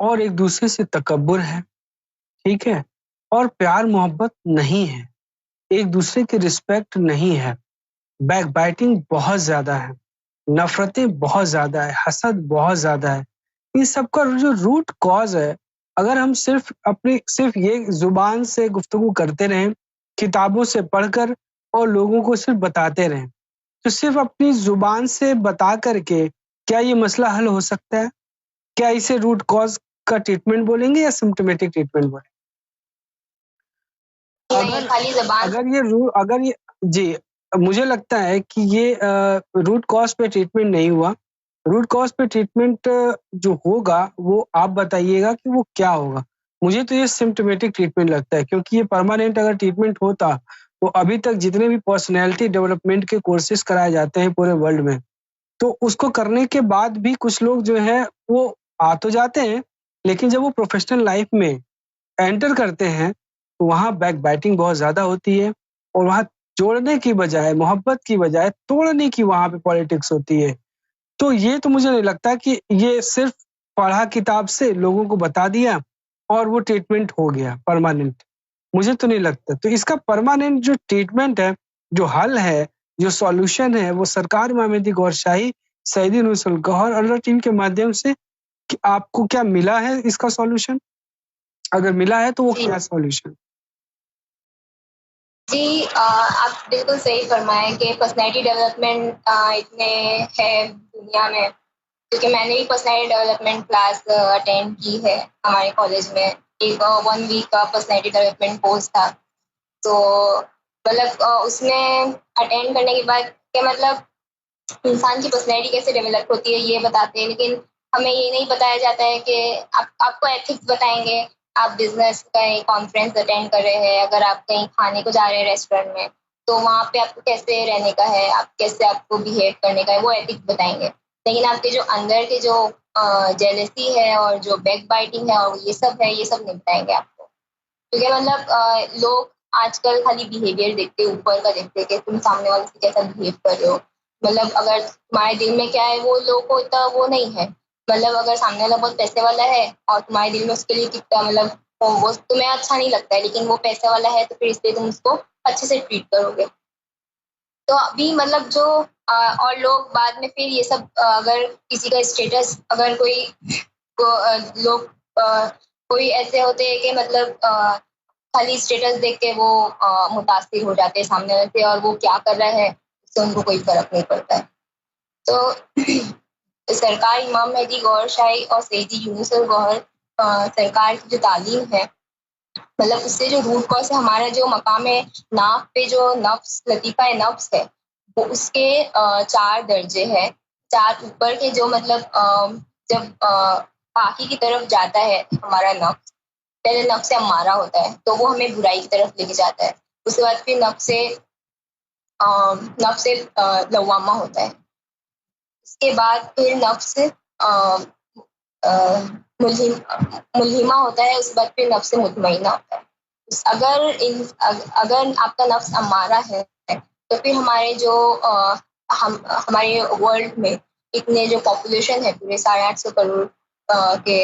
Speaker 1: اور ایک دوسرے سے تکبر ہے، ٹھیک ہے، اور پیار محبت نہیں ہے، ایک دوسرے کی رسپیکٹ نہیں ہے، بیک بائٹنگ بہت زیادہ ہے، نفرتیں بہت زیادہ ہے، حسد بہت زیادہ ہے. ان سب کا جو روٹ کاز ہے، اگر ہم صرف یہ زبان سے گفتگو کرتے رہیں، کتابوں سے پڑھ کر اور لوگوں کو صرف بتاتے رہیں، تو صرف اپنی زبان سے بتا کر کے کیا یہ مسئلہ حل ہو سکتا ہے؟ کیا اسے روٹ کاز کا ٹریٹمنٹ بولیں گے یا سمپٹومیٹک ٹریٹمنٹ بولیں گے؟ اگر یہ جی، مجھے لگتا ہے کہ یہ روٹ کاز پہ ٹریٹمنٹ نہیں ہوا. روٹ کاز پہ ٹریٹمنٹ جو ہوگا وہ آپ بتائیے گا کہ وہ کیا ہوگا. مجھے تو یہ سمپٹومیٹک ٹریٹمنٹ لگتا ہے، کیونکہ یہ پرماننٹ اگر ٹریٹمنٹ ہوتا تو ابھی تک جتنے بھی پرسنالٹی ڈیولپمنٹ کے کورسز کرائے جاتے ہیں پورے ورلڈ میں، تو اس کو کرنے کے بعد بھی کچھ لوگ جو ہے وہ آ تو جاتے ہیں، لیکن جب وہ پروفیشنل لائف میں انٹر کرتے ہیں تو وہاں بیک بائٹنگ بہت زیادہ ہوتی ہے، اور وہاں جوڑنے کی بجائے، محبت کی بجائے توڑنے کی وہاں پہ پالیٹکس ہوتی ہے. تو یہ تو مجھے نہیں لگتا کہ یہ صرف پڑھا کتاب سے لوگوں کو بتا دیا اور وہ ٹریٹمنٹ ہو گیا پرماننٹ. مجھے تو نہیں لگتا. تو اس کا پرماننٹ جو ٹریٹمنٹ ہے، جو حل ہے، جو سولوشن ہے، وہ سرکار امام مہدی گوھر شاہی سیدی نور الگوہر اللہ ٹیم کے مادھیم سے. کہ آپ کو کیا ملا ہے اس کا سولوشن؟ اگر ملا ہے تو وہ کیا سولوشن؟
Speaker 2: جی، آپ بالکل صحیح فرمائیں کہ پرسنالٹی ڈیولپمنٹ اتنے ہے دنیا میں، کیونکہ میں نے بھی پرسنالٹی ڈیولپمنٹ کلاس اٹینڈ کی ہے ہمارے کالج میں. ایک 1 ویک کا پرسنالٹی ڈیولپمنٹ کورس تھا. تو مطلب اس میں اٹینڈ کرنے کے بعد کہ مطلب انسان کی پرسنالٹی کیسے ڈیولپ ہوتی ہے یہ بتاتے ہیں، لیکن ہمیں یہ نہیں بتایا جاتا ہے کہ آپ کو ایتھکس بتائیں گے. آپ بزنس کہیں کانفرنس اٹینڈ کر رہے ہیں، اگر آپ کہیں کھانے کو جا رہے ہیں ریسٹورینٹ میں، تو وہاں پہ آپ کو کیسے رہنے کا ہے، آپ کیسے آپ کو بہیو کرنے کا ہے، وہ ایتھکس بتائیں گے. لیکن آپ کے جو اندر کے جو جیلسی ہے اور جو بیک بائٹنگ ہے اور یہ سب ہے، یہ سب نہیں بتائیں گے آپ کو. کیونکہ مطلب لوگ آج کل خالی بیہیویئر دیکھتے، اوپر کا دیکھتے کہ تم سامنے والے سے کیسا بہیو کر رہے ہو. مطلب اگر تمہارے دل میں کیا ہے وہ لوگوں کو اتنا وہ نہیں ہے. مطلب اگر سامنے والا بہت پیسے والا ہے اور تمہارے دل میں اس کے لیے کتنا مطلب وہ تمہیں اچھا نہیں لگتا ہے، لیکن وہ پیسے والا ہے تو پھر اس لیے تم اس کو اچھے سے ٹریٹ کرو گے. تو ابھی مطلب جو اور لوگ بعد میں پھر یہ سب اگر کسی کا اسٹیٹس اگر کوئی لوگ کوئی ایسے ہوتے ہیں کہ مطلب خالی اسٹیٹس دیکھ کے وہ متاثر ہو جاتے ہیں سامنے والے سے، اور وہ کیا کر رہا ہے اس سے ان کو کوئی فرق نہیں پڑتا ہے. تو سرکار امام مہدی گوھر شاہی اور سیدی یونس الگوہر سرکار کی جو تعلیم ہے، مطلب اس سے جو روٹ کاز ہے، ہمارا جو مقام ناف پہ جو نفس لطیفہ نفس ہے، وہ اس کے 4 درجے ہے. 4 اوپر کے جو مطلب جب پاکی کی طرف جاتا ہے ہمارا نفس، پہلے نفس امارہ ہوتا ہے تو وہ ہمیں برائی کی طرف لے کے جاتا ہے. اس کے بعد پھر نفس لوامہ ہوتا ہے. اس کے بعد پھر نفس ملہمہ ہوتا ہے. اس کے بعد پھر نفس مطمئنہ ہوتا ہے. اگر آپ کا نفس امارہ ہے تو پھر ہمارے جو ہمارے ورلڈ میں اتنے جو پاپولیشن ہے پورے 850 کروڑ کے،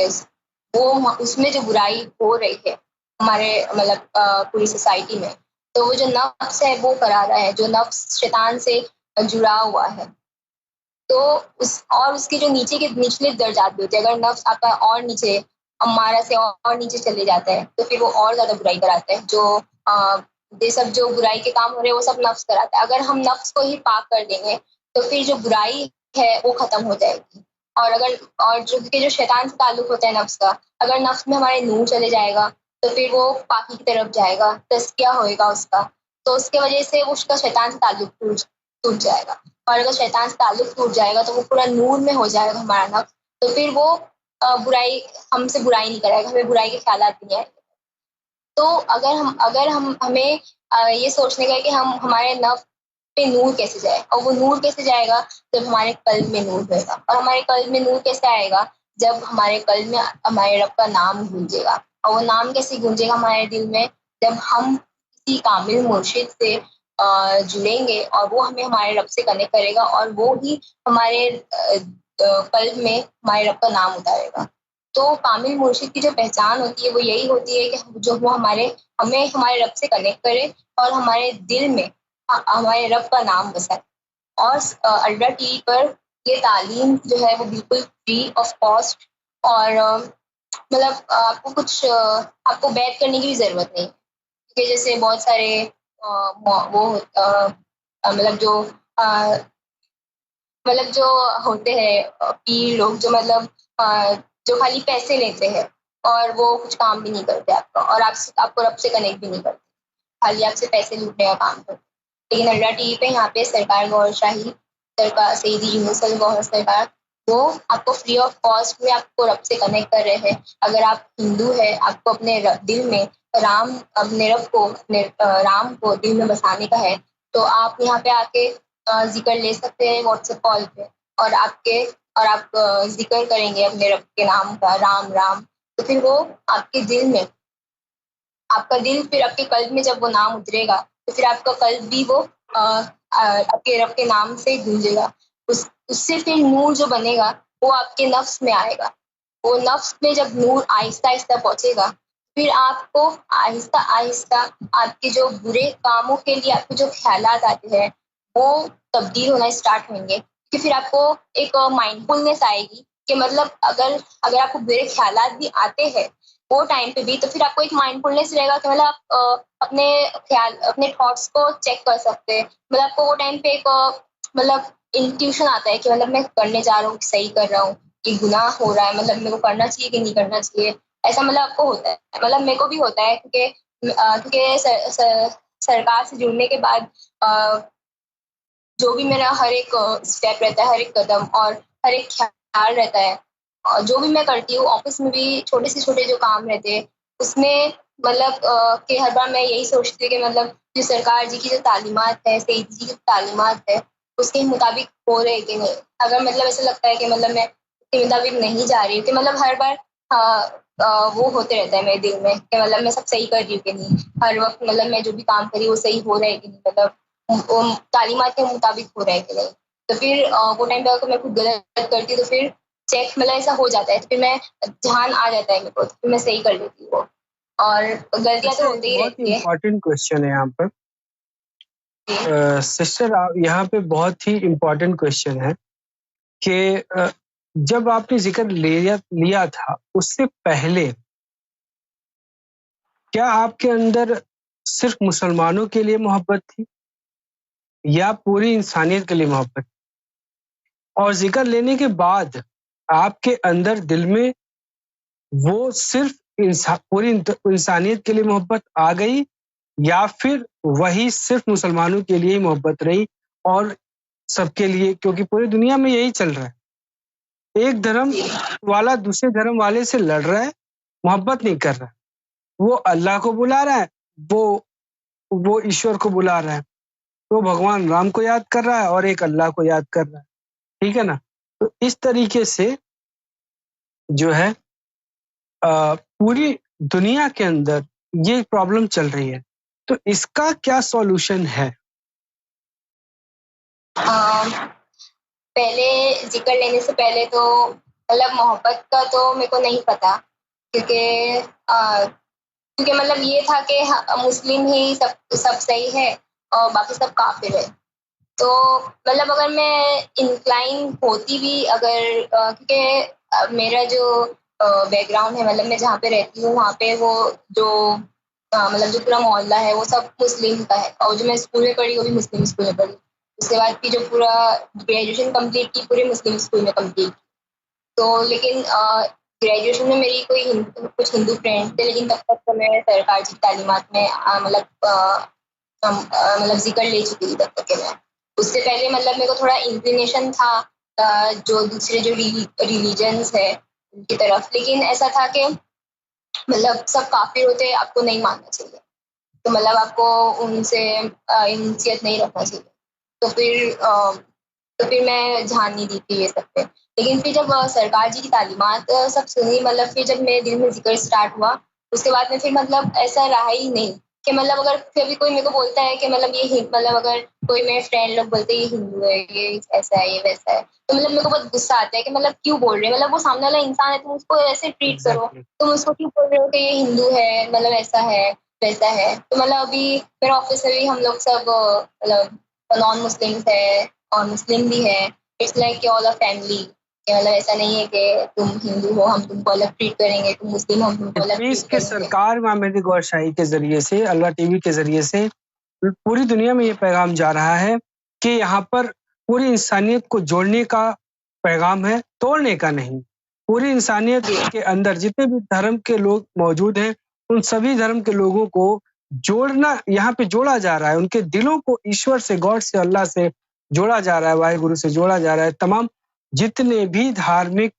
Speaker 2: وہ اس میں جو برائی ہو رہی ہے ہمارے مطلب پوری سوسائٹی میں، تو وہ جو نفس ہے وہ کرا رہا ہے، جو نفس شیطان سے جڑا ہوا ہے. تو اس کے جو نیچے کے نچلے درجات بھی ہوتے ہیں. اگر نفس آپ کا اور نیچے امارہ سے اور نیچے چلے جاتا ہے تو پھر وہ اور زیادہ برائی کراتا ہے. جو یہ سب جو برائی کے کام ہو رہے ہیں وہ سب نفس کراتا ہے. اگر ہم نفس کو ہی پاک کر دیں گے تو پھر جو برائی ہے وہ ختم ہو جائے گی. اور جو شیطان سے تعلق ہوتا ہے نفس کا، اگر نفس میں ہمارے نور چلے جائے گا تو پھر وہ پاکی کی طرف جائے گا، تزکیہ ہوئے گا اس کا، تو اس کی وجہ سے اس کا شیطان سے تعلق ٹوٹ جائے گا. اور اگر شیطان سے تعلق ٹوٹ جائے گا تو وہ پورا نور میں ہو جائے گا ہمارا نفس، تو پھر وہ برائی ہم سے برائی نہیں کرے گا، ہمیں برائی کے خیالات نہیں آئے گا. تو اگر ہمیں یہ سوچنے کا ہے کہ ہمارے نفس پہ نور کیسے جائے، اور وہ نور کیسے جائے گا جب ہمارے قلب میں نور ہوئے گا. اور ہمارے قلب میں نور کیسے آئے گا جب ہمارے قلب میں ہمارے رب کا نام گونجے گا. اور وہ نام کیسے گونجے گا ہمارے دل میں؟ جب ہم کسی کامل مرشد سے جڑیں گے اور وہ ہمیں ہمارے رب سے کنیکٹ کرے گا، اور وہ ہی ہمارے قلب میں ہمارے رب کا نام اتارے گا. تو کامل مرشد کی جو پہچان ہوتی ہے وہ یہی ہوتی ہے کہ جو وہ ہمیں ہمارے رب سے کنیکٹ کرے اور ہمارے دل میں ہمارے رب کا نام بسائے. اور الڈا ٹی وی پر یہ تعلیم جو ہے وہ بالکل فری آف کاسٹ، اور مطلب آپ کو بیت کرنے کی بھی ضرورت نہیں، کیونکہ جیسے بہت سارے وہ مطلب جو ہوتے ہیں پیر لوگ، جو جو خالی پیسے لیتے ہیں اور وہ کچھ کام بھی نہیں کرتے آپ کا، اور آپ کو رب سے کنیکٹ بھی نہیں کرتے، خالی آپ سے پیسے لوٹنے کا کام کرتے. لیکن الڈا ٹی وی پہ یہاں پہ سرکار گوھر شاہی سرکار سیدی یونس الگوہر سرکار وہ آپ کو فری آف کاسٹ میں آپ کو رب سے کنیکٹ کر رہے ہیں. اگر آپ ہندو ہے، آپ کو اپنے دل میں اپنے رب کو، اپنے رام کو دل میں بسانے کا ہے، تو آپ یہاں پہ آ کے ذکر لے سکتے ہیں واٹس ایپ کال پہ، اور آپ ذکر کریں گے اپنے رب کے نام کا، رام رام، تو پھر وہ آپ کے دل میں، آپ کا دل پھر آپ کے قلب میں جب وہ نام اترے گا تو پھر آپ کا قلب بھی وہ آپ کے رب کے نام سے گونجے گا. اس سے پھر نور جو بنے گا وہ آپ کے نفس میں آئے گا. وہ نفس میں جب نور آہستہ آہستہ پہنچے گا، پھر آپ کو آہستہ آہستہ آپ کے جو برے کاموں کے لیے آپ کے جو خیالات آتے ہیں وہ تبدیل ہونا اسٹارٹ ہوئیں گے. کہ پھر آپ کو ایک مائنڈ فلنس آئے گی کہ مطلب اگر آپ کو برے خیالات بھی آتے ہیں وہ ٹائم پہ بھی، تو پھر آپ کو ایک مائنڈ فلنس رہے گا کہ مطلب آپ اپنے تھاٹس کو چیک کر سکتے ہیں. مطلب آپ کو وہ ٹائم پہ ایک مطلب انٹیوشن آتا ہے کہ مطلب میں کرنے جا رہا ہوں کہ صحیح کر رہا ہوں، کہ گناہ ہو رہا ہے، مطلب میرے کو کرنا چاہیے کہ نہیں کرنا چاہیے. ایسا مطلب آپ کو ہوتا ہے، مطلب میرے کو بھی ہوتا ہے، کیونکہ سرکار سے جڑنے کے بعد جو بھی میرا ہر ایک اسٹیپ رہتا ہے، ہر ایک قدم اور ہر ایک خیال رہتا ہے، اور جو بھی میں کرتی ہوں آفس میں بھی چھوٹے سے چھوٹے جو کام رہتے ہیں اس میں مطلب کہ ہر بار میں یہی سوچتی ہوں کہ مطلب جو سرکار جی کی جو تعلیمات ہے، سید جی کی تعلیمات ہے، اس کے مطابق ہو رہے کہ نہیں. اگر مطلب ایسا لگتا ہے کہ مطلب میں اس کے مطابق نہیں جا رہی ہوں، کہ مطلب ہر بار وہ ہوتے رہتا ہے میرے دل میں کہ مطلب میں سب صحیح کر رہی ہوں کہ نہیں، ہر وقت مطلب میں جو بھی کام کری وہ صحیح ہو رہا ہے کہ نہیں، مطلب تعلیمات کے مطابق ہو رہا ہے کہ نہیں. تو پھر وہ ٹائم پہ اگر میں کچھ غلط کرتی ہوں تو پھر چیک مطلب ایسا ہو جاتا ہے، تو پھر میں دھیان آ جاتا ہے میرے کو، تو پھر میں صحیح کر لیتی ہوں. اور غلطیاں تو ہوتی ہی
Speaker 1: بہت
Speaker 2: رہتی ہے.
Speaker 1: امپورٹنٹ کوشچن ہے یہاں پر سسٹر، یہاں پہ بہت ہی امپورٹنٹ کوشچن ہے کہ جب آپ نے ذکر لیا تھا اس سے پہلے کیا آپ کے اندر صرف مسلمانوں کے لیے محبت تھی یا پوری انسانیت کے لیے محبت؟ اور ذکر لینے کے بعد آپ کے اندر دل میں وہ صرف پوری انسانیت کے لیے محبت آ گئی یا پھر وہی صرف مسلمانوں کے لیے ہی محبت رہی اور سب کے لیے؟ کیونکہ پوری دنیا میں یہی چل رہا ہے، ایک دھرم والا دوسرے دھرم والے سے لڑ رہا ہے، محبت نہیں کر رہا، وہ اللہ کو بلا رہا ہے، وہ ایشور کو بلا رہا ہے، وہ بھگوان رام کو یاد کر رہا ہے اور ایک اللہ کو یاد کر رہا ہے، ٹھیک ہے نا؟ تو اس طریقے سے جو ہے پوری دنیا کے اندر یہ پرابلم چل رہی ہے، تو اس کا کیا سولوشن ہے؟
Speaker 2: پہلے ذکر لینے سے پہلے تو مطلب محبت کا تو میرے کو نہیں پتا، کیونکہ مطلب یہ تھا کہ مسلم ہی سب صحیح ہے اور باقی سب کافر ہے. تو مطلب اگر میں انکلائن ہوتی بھی اگر کیونکہ میرا جو بیک گراؤنڈ ہے، مطلب میں جہاں پہ رہتی ہوں وہاں پہ وہ جو مطلب جو پورا محلہ ہے وہ سب مسلم کا ہے، اور جو میں اسکول میں پڑھی وہ بھی مسلم اسکول میں پڑھی. اس کے بعد بھی جو پورا گریجویشن کمپلیٹ کی پورے مسلم اسکول میں کمپلیٹ کی. تو لیکن گریجویشن میں میری کوئی کچھ ہندو فرینڈ تھے، لیکن تب تک تو میں سرکار کی تعلیمات میں مطلب ذکر لے چکی تھی تب تک کہ میں اس سے پہلے مطلب میرے کو تھوڑا انکلینیشن تھا جو دوسرے جو ریلیجنس ہے ان کی طرف، لیکن ایسا تھا کہ مطلب سب کافر ہوتے، آپ کو نہیں ماننا چاہیے، تو مطلب آپ کو ان سے انسیت نہیں رکھنا چاہیے. تو پھر میں دھیان نہیں دی تھی یہ سب پہ. لیکن پھر جب سرکار جی کی تعلیمات سب سنی، مطلب پھر جب میرے دل میں ذکر اسٹارٹ ہوا، اس کے بعد میں پھر مطلب ایسا رہا ہی نہیں کہ مطلب اگر کبھی کوئی میرے کو بولتا ہے کہ مطلب یہ مطلب اگر کوئی میرے فرینڈ لوگ بولتے ہیں یہ ہندو ہے، یہ ایسا ہے، یہ ویسا ہے، تو مطلب میرے کو بہت غصہ آتا ہے کہ مطلب کیوں بول رہے ہیں، مطلب وہ سامنے والا انسان ہے تم اس کو ایسے ٹریٹ کرو، تم اس کو کیوں بول رہے ہو کہ یہ ہندو ہے، مطلب ایسا ہے ویسا ہے. تو مطلب ابھی میرے آفس میں بھی ہم لوگ سب مطلب نان مسلمس ہے اور مسلم بھی ہے. It's like all a family, مطلب ایسا نہیں ہے کہ تم ہندو ہو ہم تم کو الگ ٹریٹ کریں گے، تم مسلم ہو ہم تم کو الگ
Speaker 1: پیس
Speaker 2: ٹریٹ
Speaker 1: کے
Speaker 2: کریں گے.
Speaker 1: سرکار امام مہدی گوہر شاہی کے ذریعے سے، اللہ ٹی وی کے ذریعے سے پوری دنیا میں یہ پیغام جا رہا ہے کہ یہاں پر پوری انسانیت کو جوڑنے کا پیغام ہے، توڑنے کا نہیں. پوری انسانیت کے اندر جتنے بھی دھرم کے لوگ موجود ہیں ان سبھی دھرم کے لوگوں کو جوڑنا، یہاں پہ جوڑا جا رہا ہے، ان کے دلوں کو ایشور سے، گاڈ سے، اللہ سے جوڑا جا رہا ہے، واحد گرو سے جوڑا جا رہا ہے. تمام جتنے بھی دھارمک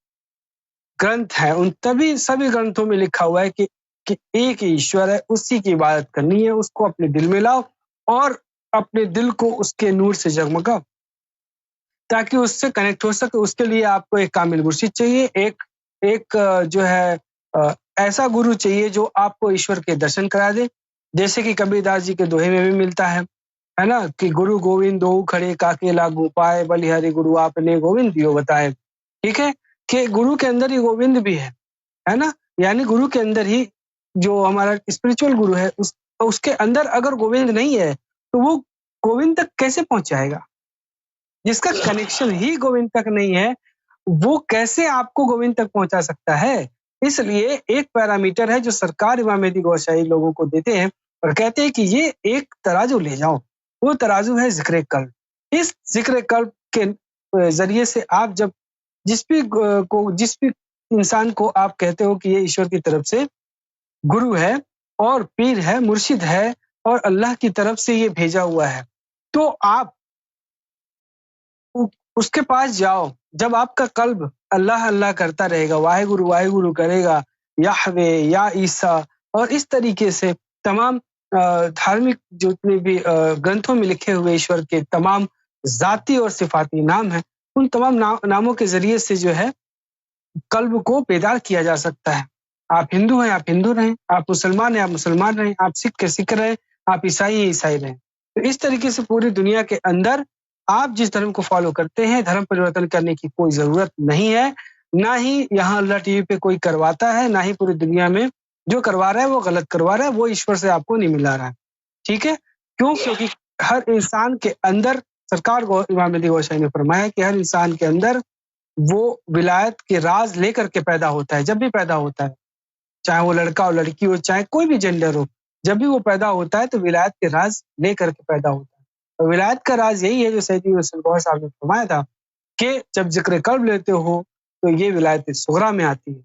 Speaker 1: گرنتھ ہیں ان سبھی گرنتھوں میں لکھا ہوا ہے کہ ایک ایشور ہے، اسی کی عبادت کرنی ہے، اس کو اپنے دل میں لاؤ اور اپنے دل کو اس کے نور سے جگمگاؤ تاکہ اس سے کنیکٹ ہو سکے. اس کے لیے آپ کو ایک کامل مرشد چاہیے، ایک جو ہے ایسا گرو چاہیے جو آپ کو ایشور کے درشن کرا دے، جیسے کہ کبیر داس جی کے دوہے میں بھی ملتا ہے نا کہ گرو گووند دو کھڑے کاکے لاگو پائے، بلی ہری گرو آپ نے گووند دیو بتائے. ٹھیک ہے کہ گرو کے اندر ہی گووند بھی ہے نا، یعنی گرو کے اندر ہی جو ہمارا اسپرچل گرو ہے اس کے اندر اگر گووند نہیں ہے تو وہ گووند تک کیسے پہنچ جائے گا؟ جس کا کنیکشن ہی گووند تک نہیں ہے وہ کیسے آپ کو گووند تک پہنچا سکتا ہے؟ اس لیے ایک پیرامیٹر ہے جو سرکار امام مہدی گوہر شاہی لوگوں کو دیتے ہیں اور کہتے ہیں کہ یہ ایک ترازو لے جاؤ، وہ ترازو ہے ذکر قلب. اس ذکر قلب کے ذریعے سے آپ جب جس بھی انسان کو آپ کہتے ہو کہ یہ ایشور کی طرف سے گرو ہے اور پیر ہے، مرشد ہے اور اللہ کی طرف سے یہ بھیجا ہوا ہے، تو آپ اس کے پاس جاؤ. جب آپ کا قلب اللہ اللہ کرتا رہے گا، واحد گرو کرے گا، یحوے یا عیسیٰ اور اس طریقے سے تمام دھارمک جتنے بھی گرنتھوں میں لکھے ہوئے ایشور کے تمام ذاتی اور صفاتی نام ہیں، ان تمام ناموں کے ذریعے سے جو ہے قلب کو بیدار کیا جا سکتا ہے. آپ ہندو ہیں آپ ہندو رہیں، آپ مسلمان ہیں آپ مسلمان رہیں، آپ سکھ سکھ رہیں، آپ عیسائی ہیں عیسائی رہیں. تو اس طریقے سے پوری دنیا کے اندر آپ جس دھرم کو فالو کرتے ہیں دھرم پریورتن کرنے کی کوئی ضرورت نہیں ہے، نہ ہی یہاں اللہ ٹی وی پہ کوئی کرواتا ہے، نہ ہی پوری دنیا میں جو کروا رہا ہے وہ غلط کروا رہا ہے، وہ ایشور سے آپ کو نہیں ملا رہا ہے. ٹھیک ہے، کیونکہ ہر انسان کے اندر سرکار امام مہدی گوہر شاہی نے فرمایا کہ ہر انسان کے اندر وہ ولایت کے راز لے کر کے پیدا ہوتا ہے. جب بھی پیدا ہوتا ہے چاہے وہ لڑکا ہو لڑکی ہو چاہے کوئی بھی جینڈر ہو, جب بھی وہ پیدا ہوتا ہے تو ولایت کے راز لے کر کے پیدا ہوتا ہے. اور ولایت کا راز یہی ہے جو سیدی رسول اللہ صاحب نے فرمایا تھا کہ جب ذکر قلب لیتے ہو تو یہ ولایت صغریٰ میں آتی ہے.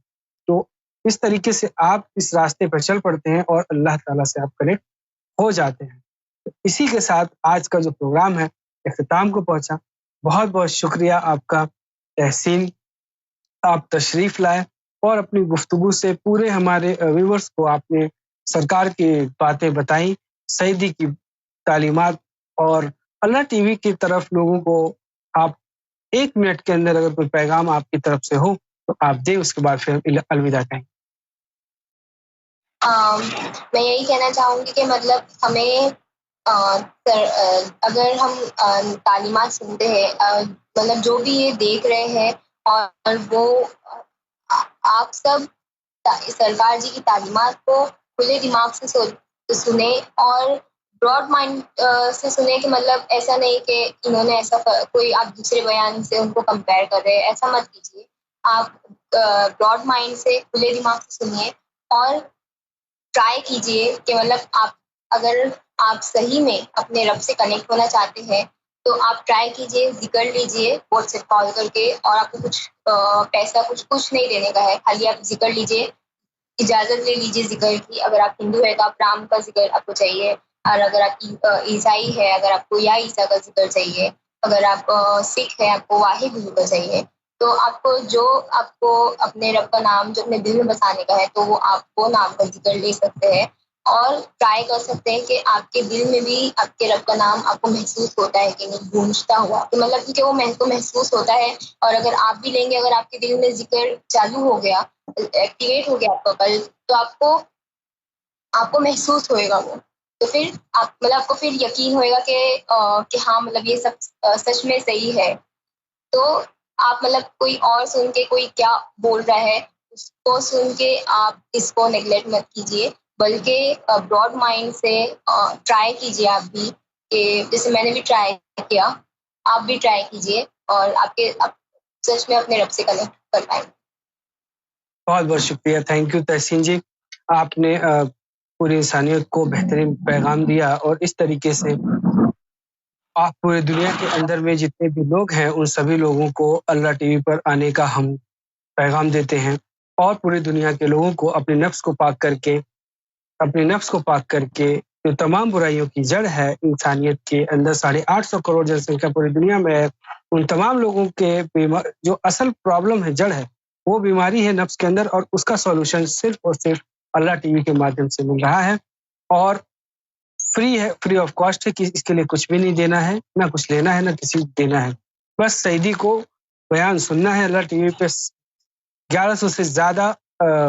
Speaker 1: تو اس طریقے سے آپ اس راستے پر چل پڑتے ہیں اور اللہ تعالیٰ سے آپ کنیکٹ ہو جاتے ہیں. تو اسی کے ساتھ آج کا جو پروگرام ہے اختتام کو پہنچا. بہت بہت شکریہ آپ کا تحسین, آپ تشریف لائے اور اپنی گفتگو سے پورے ہمارے ویورز کو آپ نے سرکار کی باتیں بتائیں, سیدی کی تعلیمات, اور اللہ ٹی وی کی طرف لوگوں کو آپ 1 منٹ کے اندر اگر کوئی پیغام آپ کی طرف سے ہو تو آپ دیں, اس کے بعد پھر الوداع کہیں.
Speaker 2: میں یہی کہنا چاہوں گی کہ مطلب ہمیں اگر ہم تعلیمات سنتے ہیں, مطلب جو بھی یہ دیکھ رہے ہیں اور وہ آپ سب سرکار جی کی تعلیمات کو کھلے دماغ سے سنیں اور براڈ مائنڈ سے سنیں, کہ مطلب ایسا نہیں کہ انہوں نے ایسا کوئی آپ دوسرے بیان سے ان کو کمپیئر کر رہے ہیں, ایسا مت کیجیے. آپ براڈ مائنڈ سے کھلے دماغ سے سنیے اور ٹرائی کیجیے کہ مطلب اگر آپ صحیح میں اپنے رب سے کنیکٹ ہونا چاہتے ہیں تو آپ ٹرائی کیجیے, ذکر لیجیے واٹس ایپ کال کر کے, اور آپ کو کچھ پیسہ کچھ نہیں دینے کا ہے, خالی آپ ذکر لیجیے, اجازت لے لیجیے ذکر کی. اگر آپ ہندو ہے تو آپ رام کا ذکر آپ کو چاہیے, اور اگر آپ عیسائی ہے اگر آپ کو یا عیسیٰ کا ذکر چاہیے, اگر آپ سکھ ہے آپ کو واحد گرو کا چاہیے, تو آپ کو اپنے رب کا نام جو اپنے دل میں بسانے کا ہے تو وہ آپ وہ نام کا ذکر لے سکتے ہیں, اور ٹرائی کر سکتے ہیں کہ آپ کے دل میں بھی آپ کے رب کا نام آپ کو محسوس ہوتا ہے کہ نہیں, گونجتا ہوا, کہ مطلب کہ وہ محسوس ہوتا ہے. اور اگر آپ بھی لیں گے, اگر آپ کے دل میں ذکر چالو ہو گیا, ایکٹیویٹ ہو گیا آپ کا قلب, تو آپ کو محسوس ہوئے گا وہ, تو پھر آپ کو پھر یقین ہوئے گا کہ ہاں مطلب یہ سب سچ میں صحیح ہے. تو آپ مطلب کوئی اور سن کے کوئی کیا بول رہا ہے اس کو سن کے آپ اس کو نیگلیکٹ مت کیجیے, بلکہ براڈ مائنڈ سے ٹرائی کیجیے آپ بھی, کہ جیسے میں نے بھی ٹرائی کیا, آپ بھی ٹرائی کیجیے اور آپ سچ میں اپنے رب سے کنیکٹ کر پائیں.
Speaker 1: بہت بہت شکریہ, تھینک یو تحسین جی. آپ نے پوری انسانیت کو بہترین پیغام دیا, اور اس طریقے سے آپ پورے دنیا کے اندر میں جتنے بھی لوگ ہیں ان سبھی لوگوں کو اللہ ٹی وی پر آنے کا ہم پیغام دیتے ہیں, اور پوری دنیا کے لوگوں کو اپنے نفس کو پاک کر کے جو تمام برائیوں کی جڑ ہے انسانیت کے اندر 850 کروڑ جن سنکھیا پوری دنیا میں ہے, ان تمام لوگوں کے جو اصل پرابلم ہے, جڑ ہے, وہ بیماری ہے نفس کے اندر, اور اس کا سولوشن صرف اور صرف اللہ ٹی وی کے مادھیم سے مل رہا ہے, اور فری ہے, فری آف کاسٹ ہے, کہ اس کے لیے کچھ بھی نہیں دینا ہے, نہ کچھ لینا ہے, نہ کسی کو دینا ہے, بس سیدی کو بیان سننا ہے. اللہ ٹی وی پہ 1100 سے زیادہ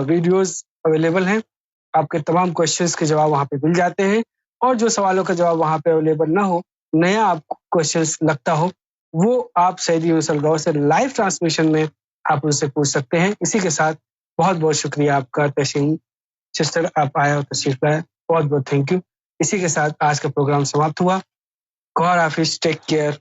Speaker 1: ویڈیوز اویلیبل ہیں, آپ کے تمام کوشچنس کے جواب وہاں پہ مل جاتے ہیں, اور جو سوالوں کا جواب وہاں پہ اویلیبل نہ ہو, نیا آپ کو کوشچنس لگتا ہو, وہ آپ سیدی رسول اللہ سے لائیو ٹرانسمیشن میں آپ ان سے پوچھ سکتے ہیں. اسی کے ساتھ بہت بہت شکریہ آپ کا تحسین سسٹر, آپ آئے اور تشریف لائے, بہت بہت تھینک یو. اسی کے ساتھ آج کا پروگرام سماپت ہوا. گاڈ حافظ, ٹیک کیئر.